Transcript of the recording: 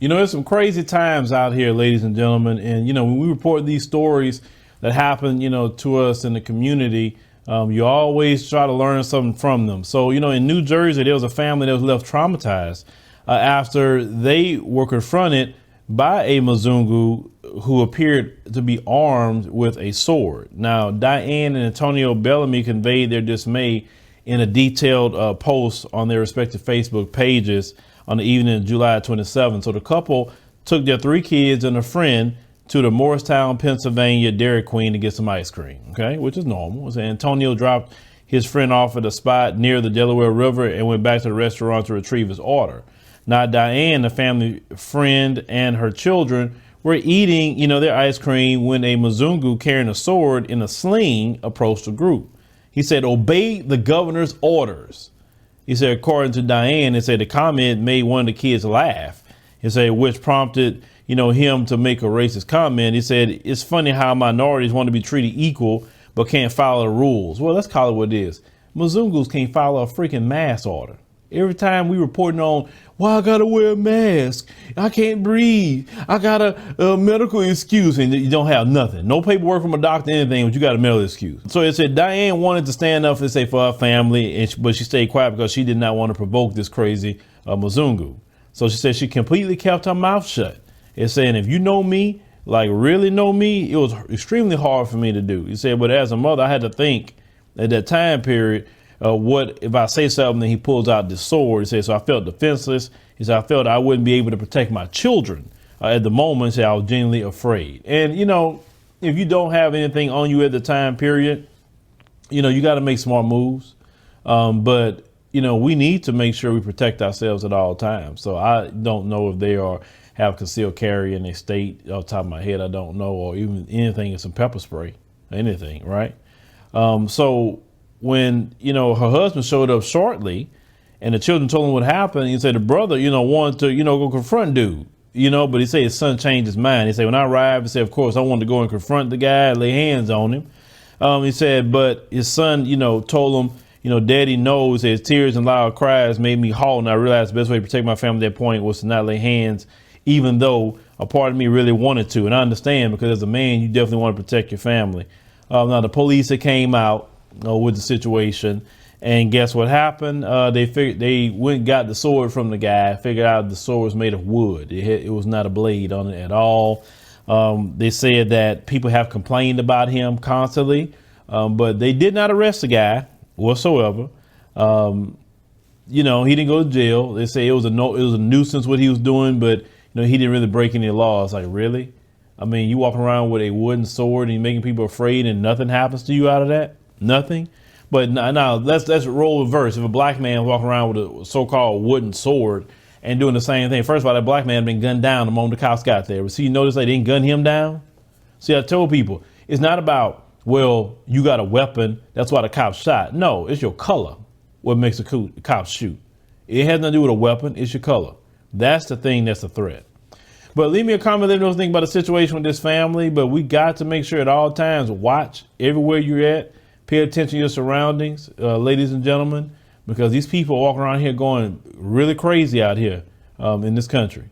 You know, there's some crazy times out here, ladies and gentlemen. And, you know, when we report these stories that happen, you know, to us in the community, you always try to learn something from them. So, you know, in New Jersey, there was a family that was left traumatized after they were confronted by a Mzungu who appeared to be armed with a sword. Now, Diane and Antonio Bellamy conveyed their dismay in a detailed post on their respective Facebook pages on the evening of July 27th. So the couple took their 3 kids and a friend to the Morristown, Pennsylvania Dairy Queen to get some ice cream, okay, which is normal. So Antonio dropped his friend off at a spot near the Delaware River and went back to the restaurant to retrieve his order. Now, Diane, the family friend, and her children were eating, you know, their ice cream when a Mzungu carrying a sword in a sling approached the group. He said, "Obey the governor's orders." He said, according to Diane, he said the comment made one of the kids laugh. He said, which prompted, you know, him to make a racist comment. He said, "It's funny how minorities want to be treated equal, but can't follow the rules." Well, let's call it what it is. Mzungus can't follow a freaking mask order. Every time we reporting on, well, I gotta wear a mask, I can't breathe, I got a medical excuse, and you don't have nothing. No paperwork from a doctor, anything, but you got a medical excuse. So it said Diane wanted to stand up and say for her family, but she stayed quiet because she did not want to provoke this crazy Mzungu. So she said she completely kept her mouth shut. It's saying, if you know me, like really know me, it was extremely hard for me to do. He said, but as a mother, I had to think at that time period, what if I say something, then he pulls out this sword. He said, so I felt defenseless. He said, I felt I wouldn't be able to protect my children at the moment. He said, I was genuinely afraid. And, you know, if you don't have anything on you at the time period, you know, you got to make smart moves. But, you know, we need to make sure we protect ourselves at all times. So I don't know if they have concealed carry in their state. Off the top of my head, I don't know, or even anything in some pepper spray, anything, right? So when, you know, her husband showed up shortly and the children told him what happened, he said the brother, you know, wanted to, you know, go confront dude, you know, but he said his son changed his mind. He said, when I arrived, he said, of course, I wanted to go and confront the guy, lay hands on him. He said, but his son, you know, told him, you know, Daddy knows his tears and loud cries made me halt. And I realized the best way to protect my family at that point was to not lay hands, even though a part of me really wanted to. And I understand, because as a man, you definitely want to protect your family. Now, the police that came out with the situation, and guess what happened? They went and got the sword from the guy, figured out the sword was made of wood. It was not a blade on it at all. They said that people have complained about him constantly, but they did not arrest the guy whatsoever. You know, he didn't go to jail. They say it was a nuisance what he was doing, but you know, he didn't really break any laws. Like, really? I mean, you walking around with a wooden sword and you're making people afraid and nothing happens to you out of that? Nothing. But now let's roll reverse. If a black man walking around with a so-called wooden sword and doing the same thing, first of all, that black man had been gunned down the moment the cops got there. But see, you notice they didn't gun him down? See, I told people, it's not about, well, you got a weapon, that's why the cops shot. No, it's your color what makes the cops shoot. It has nothing to do with a weapon, it's your color. That's the thing that's a threat. But leave me a comment, let me know what you think about the situation with this family. But we got to make sure at all times, watch everywhere you're at. Pay attention to your surroundings, ladies and gentlemen, because these people walking around here going really crazy out here in this country.